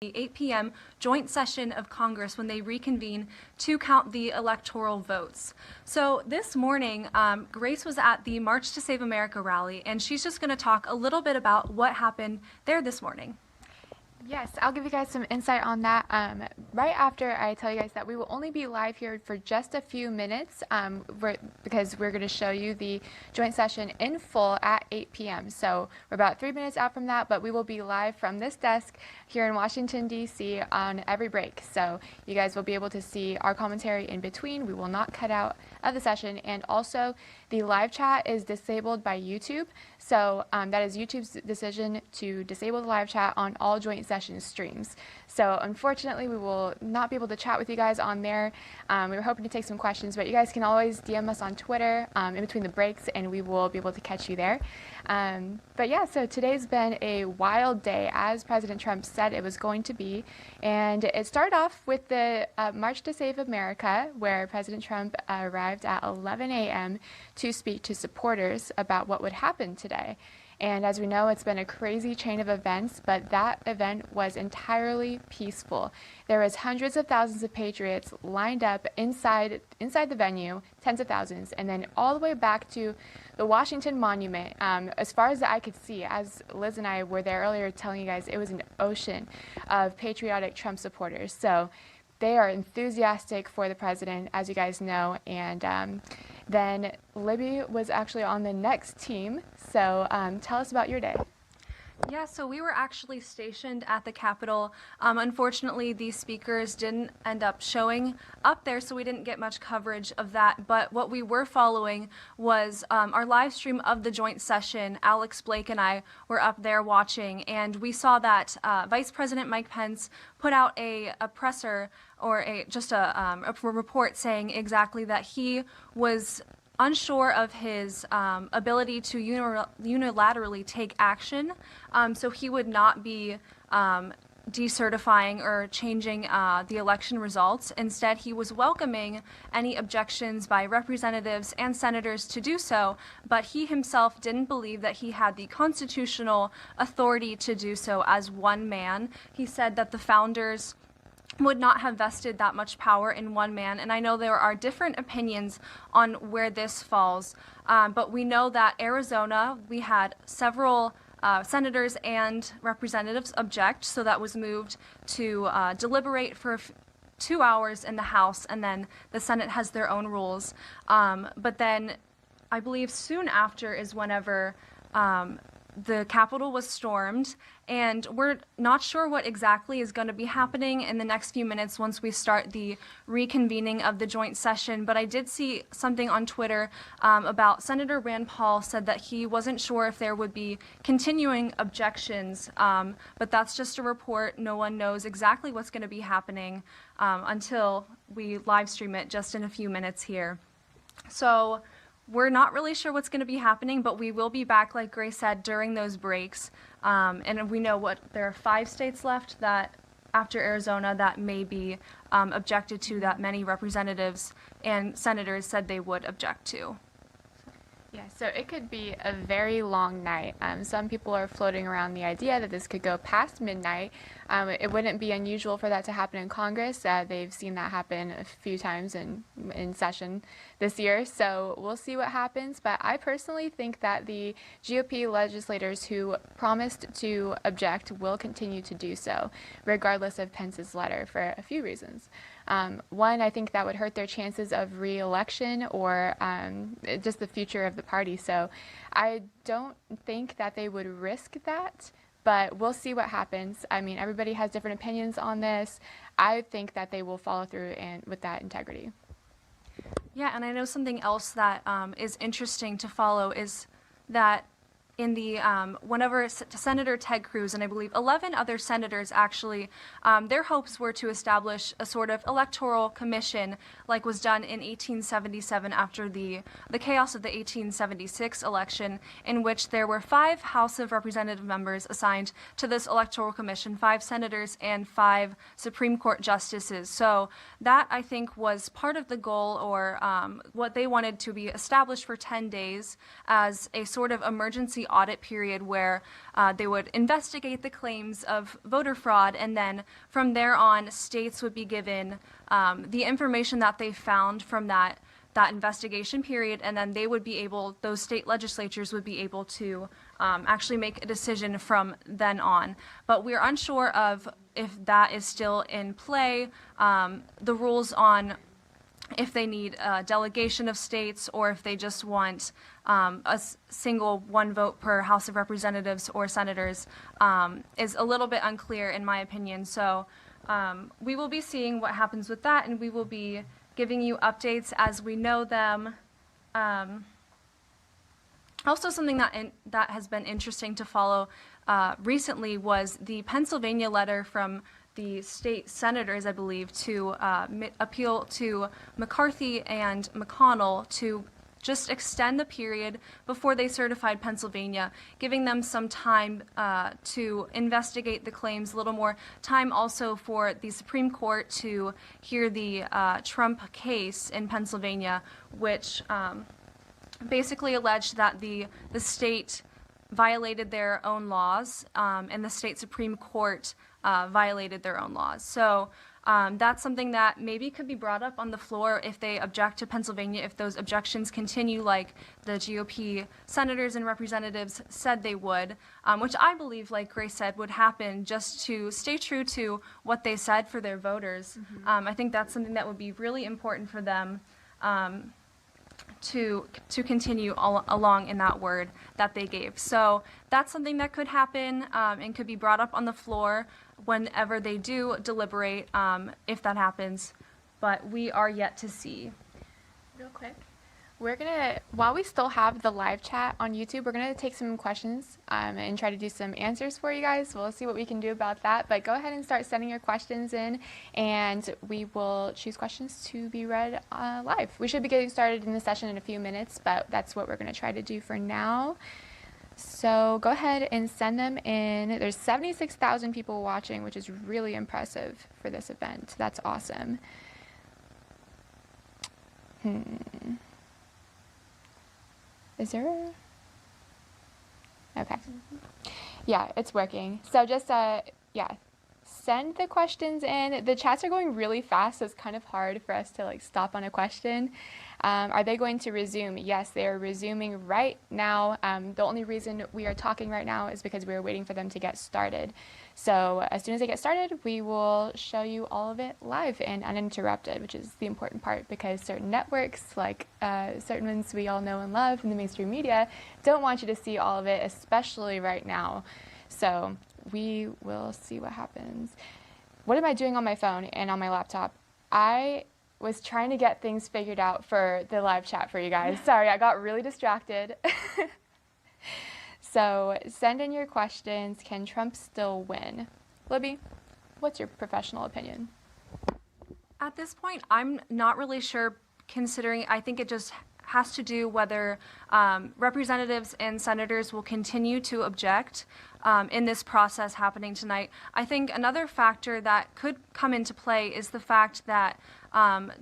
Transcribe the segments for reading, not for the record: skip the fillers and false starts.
the 8 p.m. joint session of Congress when they reconvene to count the electoral votes. So this morning, Grace was at the March to Save America rally, and she's just going to talk a little bit about what happened there this morning. Yes, I'll give you guys some insight on that right after I tell you guys that we will only be live here for just a few minutes because we're going to show you the joint session in full at 8 p.m. So we're about 3 minutes out from that, but we will be live from this desk here in Washington, D.C. on every break. So you guys will be able to see our commentary in between. We will not cut out of the session. And also the live chat is disabled by YouTube. So that is YouTube's decision to disable the live chat on all joint session streams. So unfortunately, we will not be able to chat with you guys on there. We were hoping to take some questions, but you guys can always DM us on Twitter in between the breaks, and we will be able to catch you there. But yeah, so today's been a wild day, as President Trump said it was going to be. And it started off with the March to Save America, where President Trump arrived at 11 a.m. to speak to supporters about what would happen today. And as we know, it's been a crazy chain of events, but that event was entirely peaceful. There was hundreds of thousands of patriots lined up inside the venue, tens of thousands, and then all the way back to the Washington Monument. As far as I could see, as Liz and I were there earlier telling you guys, it was an ocean of patriotic Trump supporters. So they are enthusiastic for the president, as you guys know, and then Libby was actually on the next team. So tell us about your day. Yeah, so we were actually stationed at the Capitol. Unfortunately, the speakers didn't end up showing up there, so we didn't get much coverage of that. But what we were following was our live stream of the joint session. Alex Blake and I were up there watching, and we saw that Vice President Mike Pence put out a presser or a report saying exactly that he was unsure of his ability to unilaterally take action, so he would not be decertifying or changing the election results. Instead, he was welcoming any objections by representatives and senators to do so, but he himself didn't believe that he had the constitutional authority to do so as one man. He said that the founders would not have vested that much power in one man, and I know there are different opinions on where this falls, but we know that Arizona, we had several senators and representatives object, so that was moved to deliberate for 2 hours in the House, and then the Senate has their own rules. But then I believe soon after is whenever the Capitol was stormed, and we're not sure what exactly is going to be happening in the next few minutes once we start the reconvening of the joint session. But I did see something on Twitter about Senator Rand Paul said that he wasn't sure if there would be continuing objections, but that's just a report. No one knows exactly what's going to be happening until we live stream it just in a few minutes here. So we're not really sure what's going to be happening, but we will be back, like Grace said, during those breaks. And we know there are 5 states left that, after Arizona, that may be objected to, that many representatives and senators said they would object to. Yeah, so it could be a very long night. Some people are floating around the idea that this could go past midnight. It wouldn't be unusual for that to happen in Congress. They've seen that happen a few times in session this year, so we'll see what happens. But I personally think that the GOP legislators who promised to object will continue to do so, regardless of Pence's letter, for a few reasons. One, I think that would hurt their chances of re-election or just the future of the party. So I don't think that they would risk that, but we'll see what happens. I mean, everybody has different opinions on this. I think that they will follow through with that integrity. Yeah, and I know something else that is interesting to follow is that in the whenever Senator Ted Cruz and I believe 11 other senators actually, their hopes were to establish a sort of electoral commission like was done in 1877 after the chaos of the 1876 election, in which there were 5 House of Representative members assigned to this electoral commission, 5 senators and 5 Supreme Court justices. So that, I think, was part of the goal, or what they wanted to be established for 10 days as a sort of emergency the audit period where they would investigate the claims of voter fraud, and then from there on, states would be given the information that they found from that investigation period, and then they would be able, those state legislatures would be able to actually make a decision from then on. But we're unsure of if that is still in play. The rules on if they need a delegation of states or if they just want a single one vote per House of Representatives or Senators is a little bit unclear in my opinion. So we will be seeing what happens with that, and we will be giving you updates as we know them. Also, something that has been interesting to follow recently was the Pennsylvania letter from the state senators, I believe, to appeal to McCarthy and McConnell to just extend the period before they certified Pennsylvania, giving them some time to investigate the claims, a little more time also for the Supreme Court to hear the Trump case in Pennsylvania, which basically alleged that the state violated their own laws, and the state Supreme Court violated their own laws. So that's something that maybe could be brought up on the floor if they object to Pennsylvania, if those objections continue like the GOP senators and representatives said they would, which I believe, like Grace said, would happen just to stay true to what they said for their voters. I think that's something that would be really important for them to continue along in that word that they gave. So that's something that could happen and could be brought up on the floor whenever they do deliberate, if that happens. But we are yet to see. Real quick, we're gonna, while we still have the live chat on YouTube, we're gonna take some questions and try to do some answers for you guys. We'll see what we can do about that, but go ahead and start sending your questions in, and we will choose questions to be read live. We should be getting started in the session in a few minutes, but that's what we're gonna try to do for now. So go ahead and send them in. There's 76,000 people watching, which is really impressive for this event. That's awesome. Is there? Okay. Yeah, it's working. So just, yeah, send the questions in. The chats are going really fast, so it's kind of hard for us to like stop on a question. Are they going to resume? Yes, they are resuming right now. The only reason we are talking right now is because we are waiting for them to get started. So as soon as they get started, we will show you all of it live and uninterrupted, which is the important part, because certain networks, like certain ones we all know and love in the mainstream media, don't want you to see all of it, especially right now. So we will see what happens. What am I doing on my phone and on my laptop? I was trying to get things figured out for the live chat for you guys. Sorry, I got really distracted. So send in your questions. Can Trump still win? Libby, what's your professional opinion? At this point, I'm not really sure, considering I think it just has to do whether representatives and senators will continue to object in this process happening tonight. I think another factor that could come into play is the fact that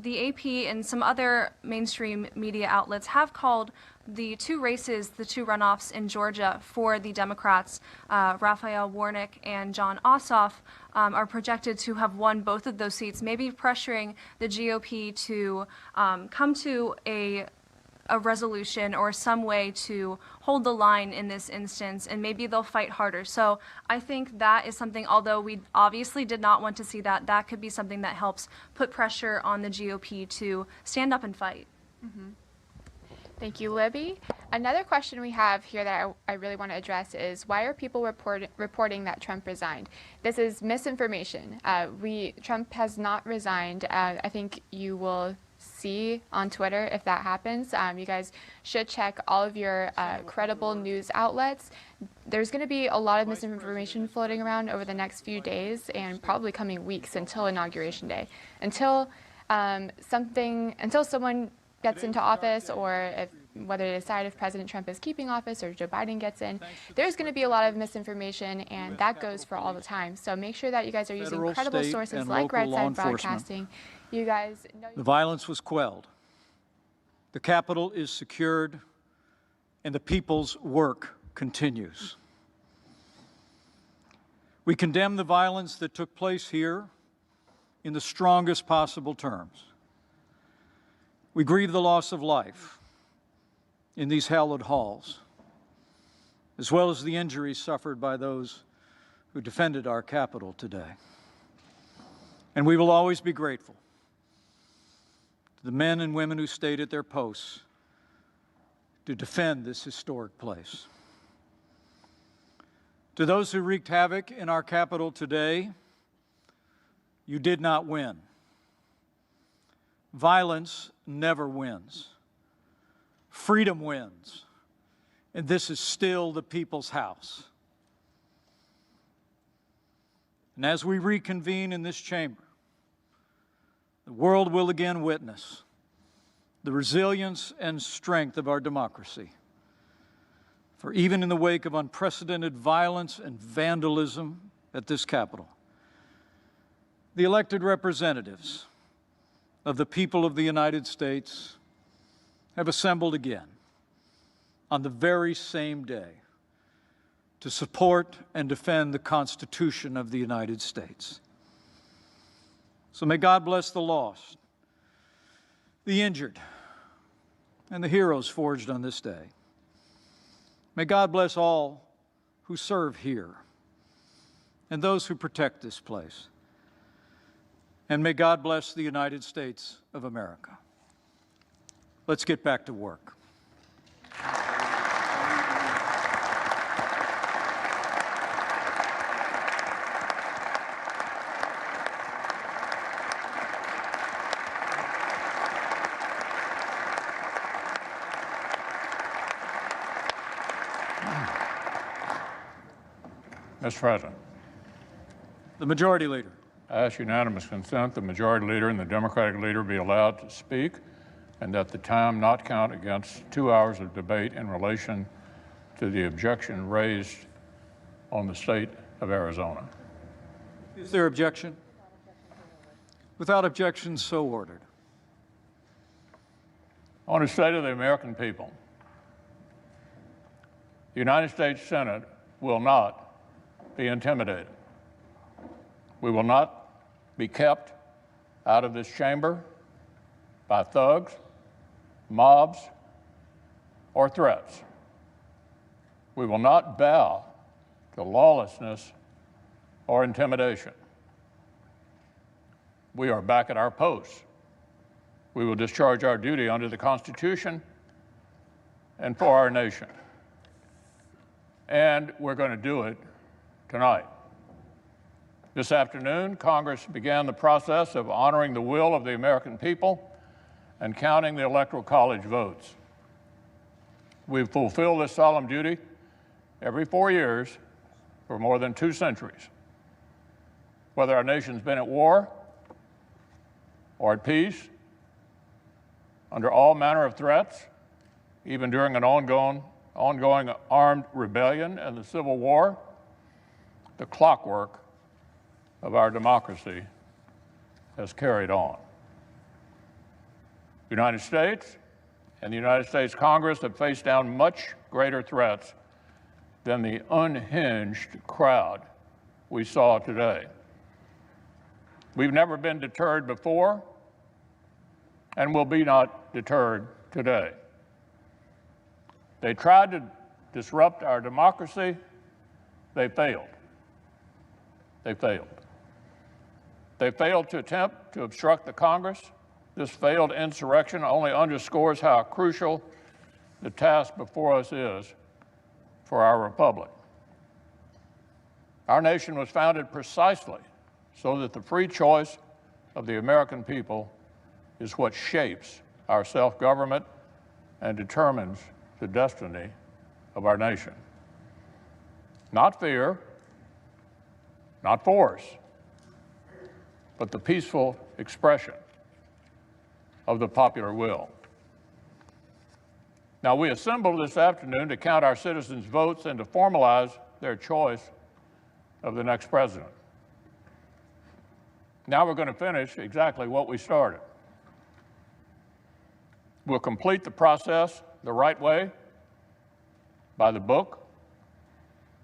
the AP and some other mainstream media outlets have called the two races, the two runoffs in Georgia for the Democrats, Raphael Warnock and Jon Ossoff, are projected to have won both of those seats, maybe pressuring the GOP to come to a resolution or some way to hold the line in this instance, and maybe they'll fight harder. So I think that is something, although we obviously did not want to see that, that could be something that helps put pressure on the GOP to stand up and fight. Mm-hmm. Thank you, Libby. Another question we have here that I really want to address is, why are people reporting that Trump resigned? This is misinformation. Trump has not resigned. I think you will see on Twitter if that happens. You guys should check all of your credible news outlets. There's going to be a lot of misinformation floating around over the next few days and probably coming weeks until Inauguration Day, until someone gets into office, or whether they decide if President Trump is keeping office or Joe Biden gets in. There's going to be a lot of misinformation, and that goes for all the time. So make sure that you guys are using credible sources like Red Side Broadcasting. You guys know the violence was quelled. The Capitol is secured, and the people's work continues. We condemn the violence that took place here in the strongest possible terms. We grieve the loss of life in these hallowed halls, as well as the injuries suffered by those who defended our Capitol today. And we will always be grateful to the men and women who stayed at their posts to defend this historic place. To those who wreaked havoc in our Capitol today, you did not win. Violence never wins. Freedom wins. And this is still the people's house. And as we reconvene in this chamber, the world will again witness the resilience and strength of our democracy. For even in the wake of unprecedented violence and vandalism at this Capitol, the elected representatives of the people of the United States have assembled again on the very same day to support and defend the Constitution of the United States. So may God bless the lost, the injured, and the heroes forged on this day. May God bless all who serve here and those who protect this place. And may God bless the United States of America. Let's get back to work. Mr. President, The Majority Leader. I ask unanimous consent the Majority Leader and the Democratic Leader be allowed to speak, and that the time not count against 2 hours of debate in relation to the objection raised on the state of Arizona. Is there objection? Without objection, so ordered. On the state of the American people, the United States Senate will not be intimidated. We will not be kept out of this chamber by thugs, mobs, or threats. We will not bow to lawlessness or intimidation. We are back at our posts. We will discharge our duty under the Constitution and for our nation. And we're going to do it tonight. This afternoon, Congress began the process of honoring the will of the American people and counting the Electoral College votes. We've fulfilled this solemn duty every 4 years for more than 2 centuries. Whether our nation's been at war or at peace, under all manner of threats, even during an ongoing armed rebellion and the Civil War, the clockwork of our democracy has carried on. The United States and the United States Congress have faced down much greater threats than the unhinged crowd we saw today. We've never been deterred before and will be not deterred today. They tried to disrupt our democracy. They failed. They failed. They failed to attempt to obstruct the Congress. This failed insurrection only underscores how crucial the task before us is for our republic. Our nation was founded precisely so that the free choice of the American people is what shapes our self-government and determines the destiny of our nation. Not fear, not force, but the peaceful expression of the popular will. Now, we assembled this afternoon to count our citizens' votes and to formalize their choice of the next president. Now we're going to finish exactly what we started. We'll complete the process the right way, by the book,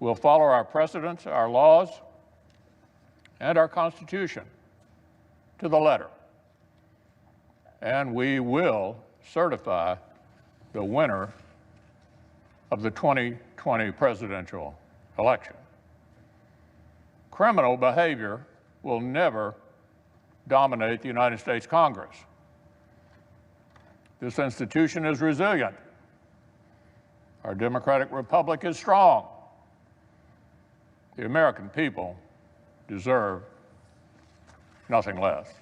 We'll follow our precedents, our laws, and our Constitution to the letter. And we will certify the winner of the 2020 presidential election. Criminal behavior will never dominate the United States Congress. This institution is resilient. Our democratic republic is strong. The American people deserve nothing less.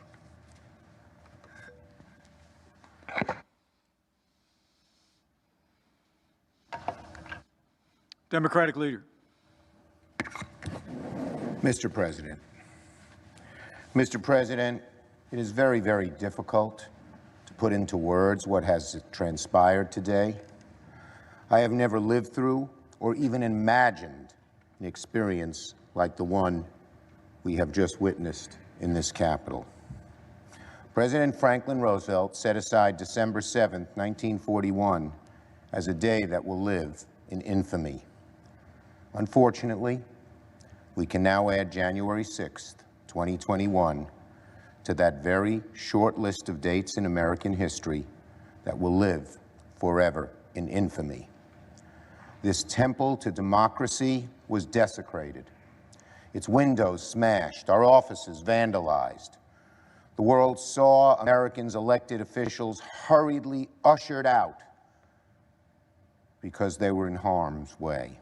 Democratic leader. Mr. President. Mr. President, it is very, very difficult to put into words what has transpired today. I have never lived through or even imagined an experience like the one we have just witnessed in this Capitol. President Franklin Roosevelt set aside December 7, 1941, as a day that will live in infamy. Unfortunately, we can now add January 6, 2021, to that very short list of dates in American history that will live forever in infamy. This temple to democracy was desecrated, its windows smashed, our offices vandalized. The world saw Americans' elected officials hurriedly ushered out because they were in harm's way.